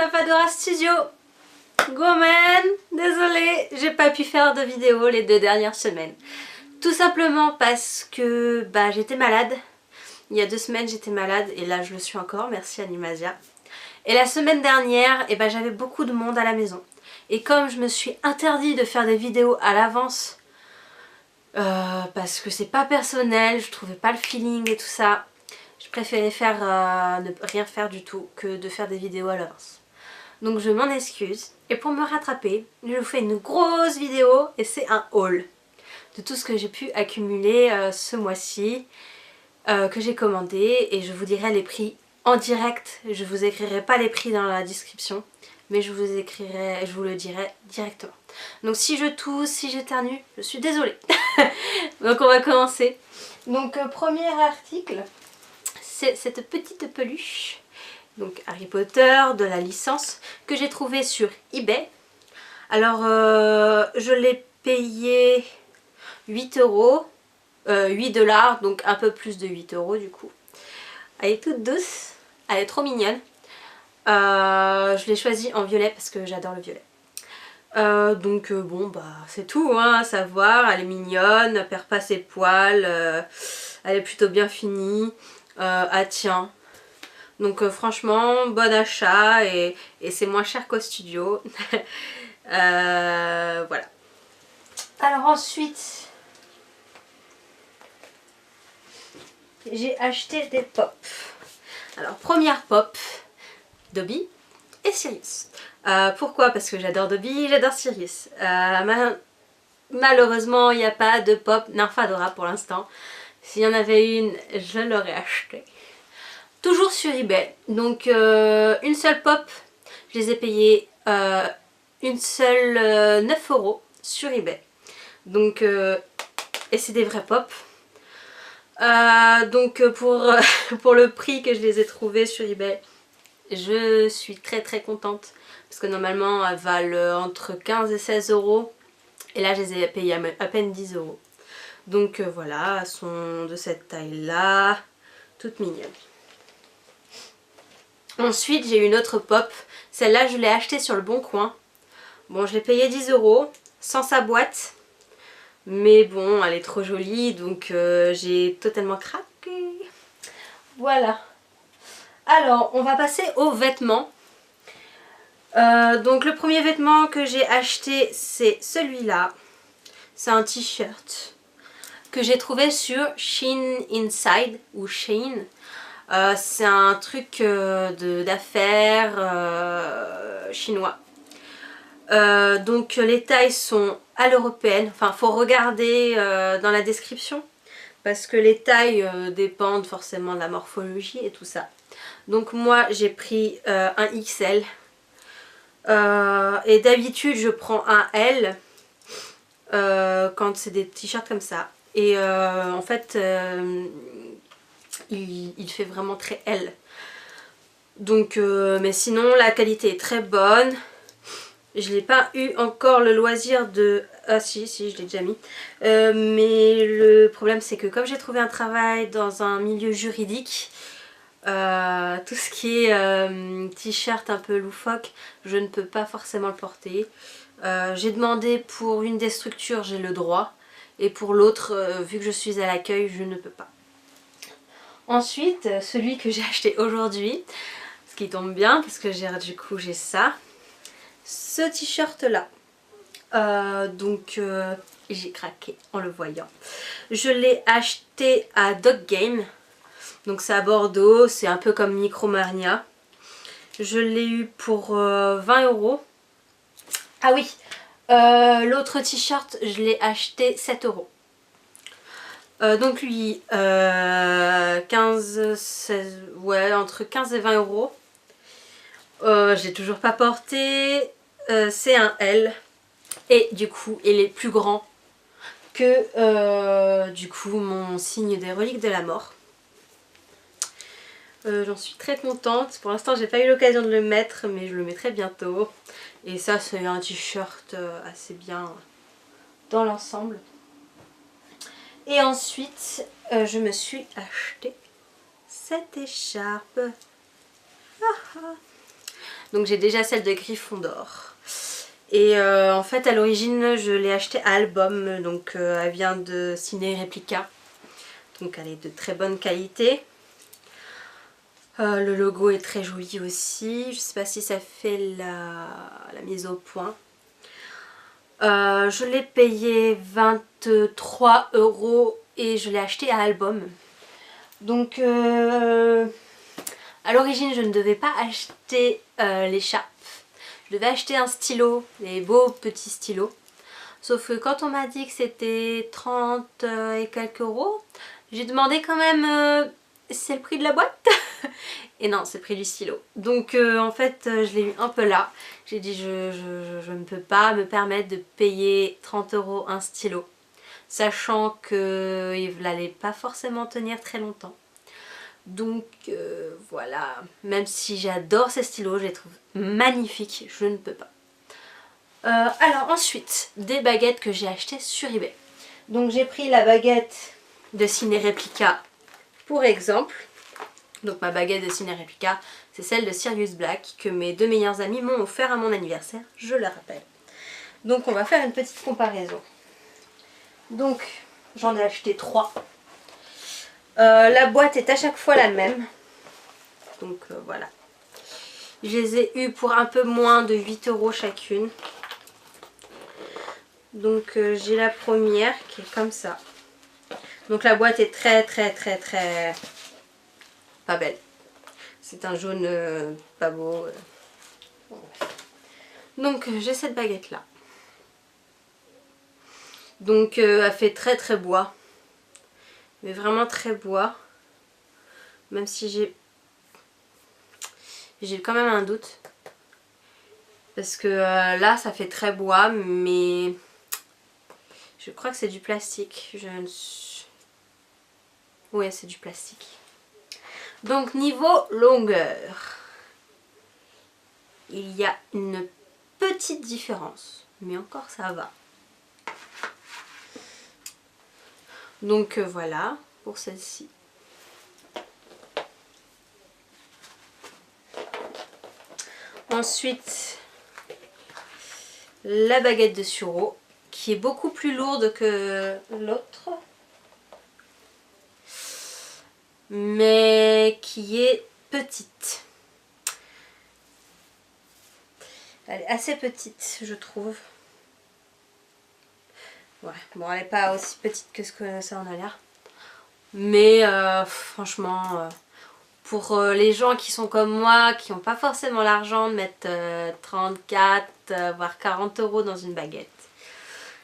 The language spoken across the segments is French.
la Fadora Studio. Gomen, désolée, j'ai pas pu faire de vidéo les 2 dernières semaines. Tout simplement parce que j'étais malade. Il y a 2 semaines j'étais malade et là je le suis encore, merci Animasia. Et la semaine dernière, j'avais beaucoup de monde à la maison. Et comme je me suis interdit de faire des vidéos à l'avance, parce que c'est pas personnel, je trouvais pas le feeling et tout ça, je préférais ne rien faire du tout que de faire des vidéos à l'avance. Donc je m'en excuse. Et pour me rattraper, je vous fais une grosse vidéo et c'est un haul de tout ce que j'ai pu accumuler ce mois-ci, que j'ai commandé, et je vous dirai les prix en direct. Je vous écrirai pas les prix dans la description, mais je vous le dirai directement. Donc si je tousse, si j'éternue, je suis désolée. Donc on va commencer. Donc premier article, c'est cette petite peluche, donc Harry Potter de la licence, que j'ai trouvé sur eBay. Alors je l'ai payé 8 €, 8 $, donc un peu plus de 8 € du coup. Elle est toute douce, elle est trop mignonne. Je l'ai choisie en violet parce que j'adore le violet. Donc c'est tout hein, à savoir. Elle est mignonne, elle perd pas ses poils, elle est plutôt bien finie, elle tient. Donc franchement bon achat, et c'est moins cher qu'au studio. Voilà. Alors ensuite j'ai acheté des pop. Alors première pop, Dobby et Sirius. Pourquoi? Parce que j'adore Dobby, j'adore Sirius. Malheureusement il n'y a pas de pop Nymphadora pour l'instant. S'il y en avait une, je l'aurais acheté. Toujours sur eBay. Donc une seule pop, je les ai payées une seule 9 € sur eBay. Donc et c'est des vrais pop. Donc pour le prix que je les ai trouvés sur eBay, je suis très contente. Parce que normalement elles valent entre 15 et 16 €. Et là je les ai payées à peine 10 €. Donc voilà, elles sont de cette taille là, toutes mignonnes. Ensuite j'ai une autre pop, celle-là je l'ai achetée sur le Bon Coin. Bon, je l'ai payée 10 € sans sa boîte, mais bon elle est trop jolie, donc j'ai totalement craqué. Voilà. Alors on va passer aux vêtements. Donc le premier vêtement que j'ai acheté c'est celui-là. C'est un t-shirt que j'ai trouvé sur Shein Inside ou Shein. C'est un truc d'affaires chinois. Donc les tailles sont à l'européenne. Enfin faut regarder dans la description, parce que les tailles dépendent forcément de la morphologie et tout ça. Donc moi j'ai pris un XL. Et d'habitude je prends un L quand c'est des t-shirts comme ça. Et en fait il fait vraiment très L. Donc mais sinon la qualité est très bonne. Je n'ai pas eu encore le loisir de... Ah si, je l'ai déjà mis. Mais le problème c'est que comme j'ai trouvé un travail dans un milieu juridique, tout ce qui est t-shirt un peu loufoque, je ne peux pas forcément le porter. J'ai demandé pour une des structures, j'ai le droit. Et pour l'autre, vu que je suis à l'accueil, je ne peux pas. Ensuite, celui que j'ai acheté aujourd'hui, ce qui tombe bien parce que du coup j'ai ça. Ce t-shirt là. Donc j'ai craqué en le voyant. Je l'ai acheté à Dog Game. Donc c'est à Bordeaux, c'est un peu comme Micromania. Je l'ai eu pour 20 €. Ah oui, l'autre t-shirt je l'ai acheté 7 €. Donc lui 15, 16, ouais, entre 15 et 20 €. J'ai toujours pas porté. C'est un L. Et du coup il est plus grand que du coup mon signe des reliques de la mort. J'en suis très contente. Pour l'instant j'ai pas eu l'occasion de le mettre, mais je le mettrai bientôt. Et ça c'est un t-shirt assez bien dans l'ensemble. Et ensuite je me suis acheté cette écharpe. Donc j'ai déjà celle de Gryffondor. Et en fait à l'origine je l'ai achetée à Album, donc elle vient de Ciné Replica. Donc elle est de très bonne qualité. Le logo est très joli aussi. Je sais pas si ça fait la mise au point. Je l'ai payé 23 € et je l'ai acheté à Album. Donc à l'origine je ne devais pas acheter l'écharpe. Je devais acheter un stylo, des beaux petits stylos. Sauf que quand on m'a dit que c'était 30 et quelques euros, j'ai demandé quand même c'est le prix de la boîte. Et non, c'est le prix du stylo. Donc en fait je l'ai eu un peu là. J'ai dit je ne peux pas me permettre de payer 30 € un stylo. Sachant qu'il n'allait pas forcément tenir très longtemps. Donc voilà, même si j'adore ces stylos, je les trouve magnifiques, je ne peux pas. Alors ensuite, des baguettes que j'ai achetées sur eBay. Donc j'ai pris la baguette de Ciné Replica pour exemple. Donc ma baguette de Ciné Replica, c'est celle de Sirius Black que mes deux meilleurs amis m'ont offert à mon anniversaire, je le rappelle. Donc on va faire une petite comparaison. Donc j'en ai acheté 3. La boîte est à chaque fois la même. Donc voilà. Je les ai eues pour un peu moins de 8 € chacune. Donc j'ai la première qui est comme ça. Donc la boîte est très pas belle. C'est un jaune pas beau. Donc j'ai cette baguette là. Donc elle fait très bois. Mais vraiment très bois. Même si j'ai quand même un doute. Parce que là ça fait très bois, mais je crois que c'est du plastique. Ouais, c'est du plastique. Donc niveau longueur, il y a une petite différence. Mais encore ça va. Donc voilà pour celle-ci. Ensuite, la baguette de Suro qui est beaucoup plus lourde que l'autre. Mais qui est petite. Elle est assez petite, je trouve. Ouais, bon, elle n'est pas aussi petite que ce que ça en a l'air. Mais franchement, pour les gens qui sont comme moi, qui n'ont pas forcément l'argent de mettre 34 voire 40 € dans une baguette,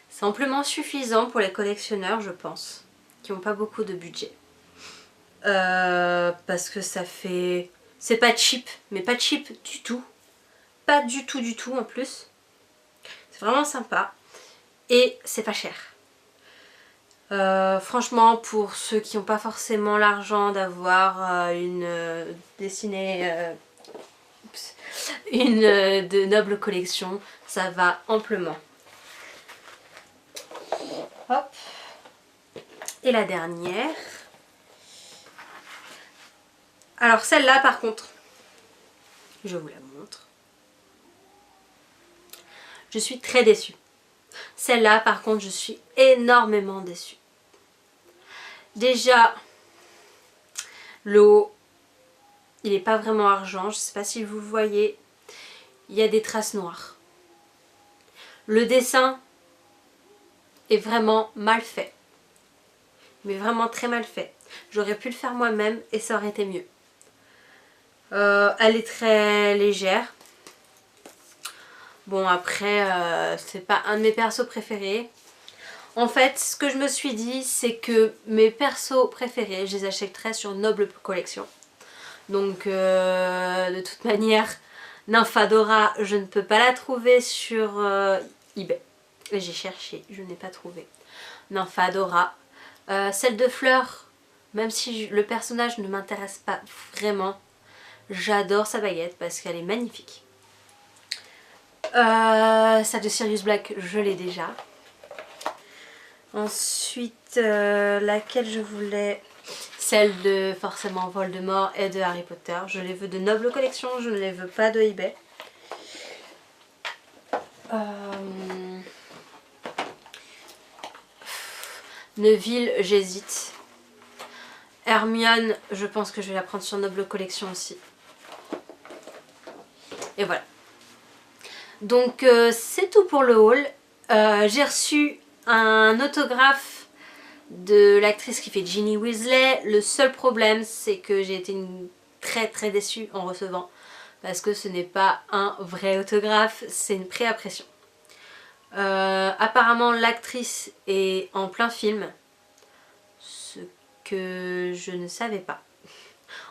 c'est amplement suffisant pour les collectionneurs, je pense, qui n'ont pas beaucoup de budget. Parce que ça fait... C'est pas cheap, mais pas cheap du tout. Pas du tout en plus. C'est vraiment sympa. Et c'est pas cher. Franchement, pour ceux qui n'ont pas forcément l'argent d'avoir une dessinée... une de noble collection, ça va amplement. Hop. Et la dernière... Alors celle-là par contre, je vous la montre. Je suis très déçue. Celle-là par contre, je suis énormément déçue. Déjà, le haut, il n'est pas vraiment argent. Je ne sais pas si vous le voyez. Il y a des traces noires. Le dessin est vraiment mal fait. Mais vraiment très mal fait. J'aurais pu le faire moi-même et ça aurait été mieux. Elle est très légère. Bon après c'est pas un de mes persos préférés. En fait ce que je me suis dit c'est que mes persos préférés je les achèterais sur Noble Collection. Donc de toute manière Nymphadora je ne peux pas la trouver sur eBay. J'ai cherché, je n'ai pas trouvé. Nymphadora. Celle de Fleur, même si le personnage ne m'intéresse pas vraiment, j'adore sa baguette parce qu'elle est magnifique. Celle de Sirius Black, je l'ai déjà. Ensuite, laquelle je voulais... Celle de forcément Voldemort et de Harry Potter. Je les veux de Noble Collection, je ne les veux pas de eBay. Neville, j'hésite. Hermione, je pense que je vais la prendre sur Noble Collection aussi. Et voilà. Donc c'est tout pour le haul. J'ai reçu un autographe de l'actrice qui fait Ginny Weasley. Le seul problème, c'est que j'ai été très déçue en recevant. Parce que ce n'est pas un vrai autographe, c'est une préimpression. Apparemment l'actrice est en plein film. Ce que je ne savais pas.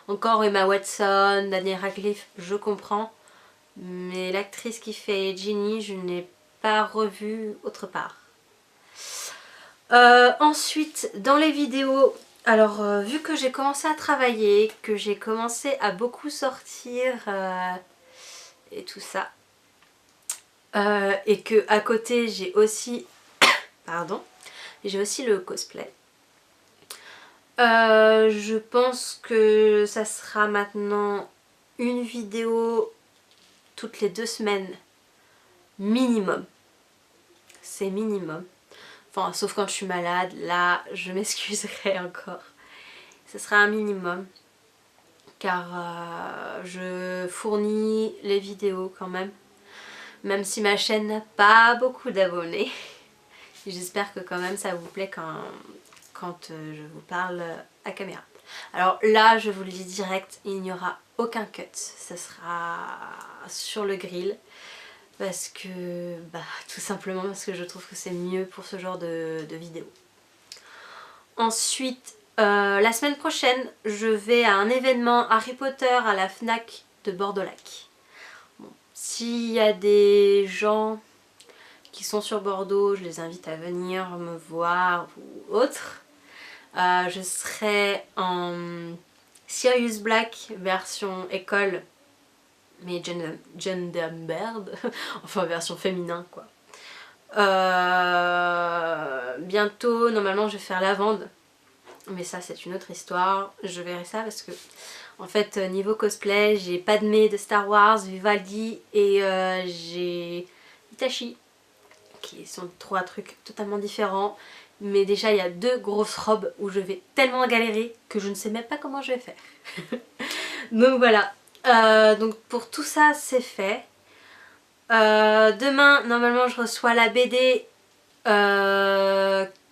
Encore Emma Watson, Daniel Radcliffe, je comprends. Mais l'actrice qui fait Ginny, je n'ai pas revu autre part. Ensuite, dans les vidéos, alors vu que j'ai commencé à travailler, que j'ai commencé à beaucoup sortir et tout ça, et que à côté j'ai aussi, pardon, j'ai aussi le cosplay. Je pense que ça sera maintenant une vidéo toutes les 2 semaines minimum. C'est minimum. Enfin, sauf quand je suis malade, là je m'excuserai encore. Ce sera un minimum. Car je fournis les vidéos quand même. Même si ma chaîne n'a pas beaucoup d'abonnés. J'espère que quand même ça vous plaît quand je vous parle à caméra. Alors là, je vous le dis direct, il n'y aura aucun cut. Ça sera sur le grill. Parce que, tout simplement parce que je trouve que c'est mieux pour ce genre de vidéo. Ensuite, la semaine prochaine, je vais à un événement Harry Potter à la FNAC de Bordeaux-Lac. Bon, s'il y a des gens qui sont sur Bordeaux, je les invite à venir me voir ou autre. Je serai en Sirius Black version école, mais genderbird, enfin version féminin quoi. Bientôt, normalement je vais faire lavande, mais ça c'est une autre histoire, je verrai ça parce que en fait niveau cosplay j'ai Padmé de Star Wars, Vivaldi et j'ai Itachi, qui sont 3 trucs totalement différents. Mais déjà il y a 2 grosses robes où je vais tellement galérer que je ne sais même pas comment je vais faire. Donc voilà, donc pour tout ça c'est fait. Demain normalement je reçois la BD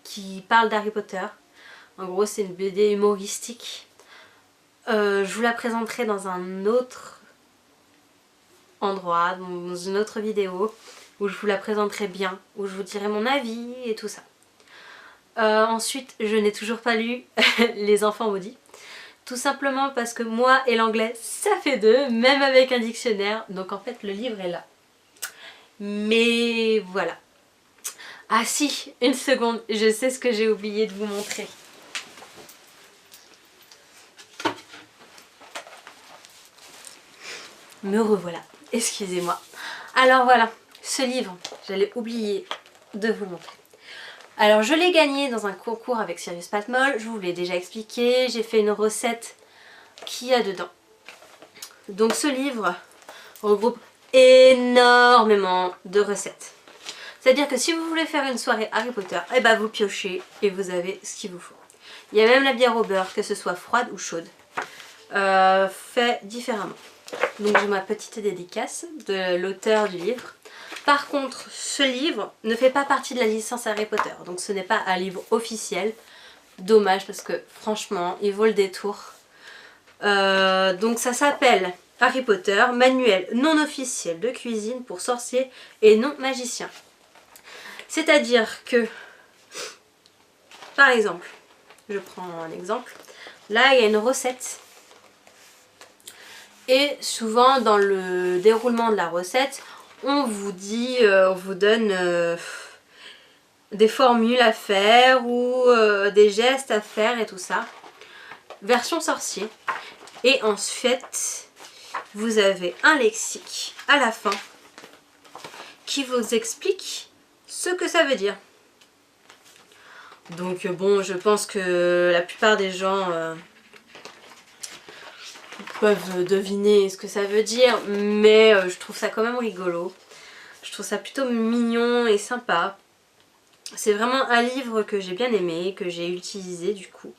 qui parle d'Harry Potter. En gros c'est une BD humoristique. Je vous la présenterai dans un autre endroit, dans une autre vidéo où je vous la présenterai bien, où je vous dirai mon avis et tout ça. Ensuite, je n'ai toujours pas lu Les Enfants Maudits. Tout simplement parce que moi et l'anglais, ça fait 2, même avec un dictionnaire. Donc en fait, le livre est là. Mais voilà. Ah si, une seconde, je sais ce que j'ai oublié de vous montrer. Me revoilà, excusez-moi. Alors voilà, ce livre, j'allais oublier de vous le montrer. Alors je l'ai gagné dans un concours avec Sirius Patmol, je vous l'ai déjà expliqué, j'ai fait une recette qu'il y a dedans. Donc ce livre regroupe énormément de recettes. C'est-à-dire que si vous voulez faire une soirée Harry Potter, et vous piochez et vous avez ce qu'il vous faut. Il y a même la bière au beurre, que ce soit froide ou chaude, fait différemment. Donc j'ai ma petite dédicace de l'auteur du livre. Par contre, ce livre ne fait pas partie de la licence Harry Potter, donc ce n'est pas un livre officiel. Dommage parce que franchement, il vaut le détour. Donc ça s'appelle Harry Potter, manuel non officiel de cuisine pour sorciers et non magiciens. C'est-à-dire que, par exemple, je prends un exemple, là il y a une recette. Et souvent dans le déroulement de la recette, on vous dit, on vous donne des formules à faire ou des gestes à faire et tout ça. Version sorcier. Et en fait, vous avez un lexique à la fin qui vous explique ce que ça veut dire. Donc bon, je pense que la plupart des gens peuvent deviner ce que ça veut dire, mais je trouve ça quand même rigolo. Je trouve ça plutôt mignon et sympa. C'est vraiment un livre que j'ai bien aimé, que j'ai utilisé du coup.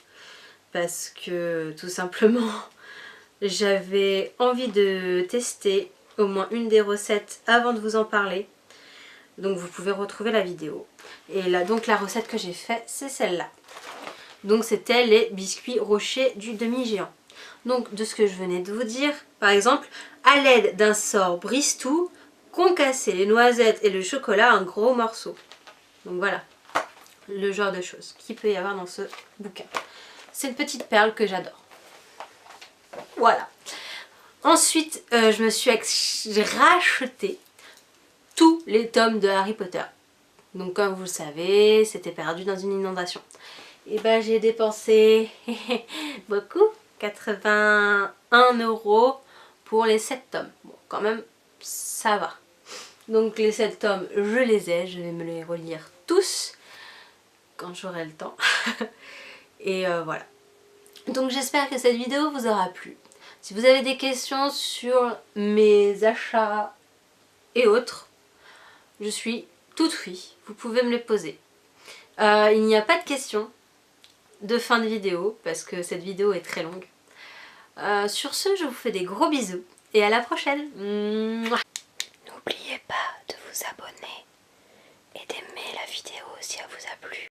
Parce que tout simplement, j'avais envie de tester au moins une des recettes avant de vous en parler. Donc vous pouvez retrouver la vidéo. Et là donc la recette que j'ai faite, c'est celle-là. Donc c'était les biscuits rochers du demi-géant. Donc de ce que je venais de vous dire, par exemple, à l'aide d'un sort brise-tout, concasser les noisettes et le chocolat en gros morceaux. Donc voilà, le genre de choses qu'il peut y avoir dans ce bouquin. C'est une petite perle que j'adore. Voilà. Ensuite, j'ai racheté tous les tomes de Harry Potter. Donc comme vous le savez, c'était perdu dans une inondation. Et ben j'ai dépensé beaucoup, 81 € pour les 7 tomes. Bon, quand même, ça va. Donc les 7 tomes, je les ai, je vais me les relire tous quand j'aurai le temps. Et voilà. Donc j'espère que cette vidéo vous aura plu. Si vous avez des questions sur mes achats et autres, je suis toute oui, vous pouvez me les poser. Il n'y a pas de questions de fin de vidéo parce que cette vidéo est très longue. Sur ce, je vous fais des gros bisous et à la prochaine. N'oubliez pas de vous abonner et d'aimer la vidéo si elle vous a plu.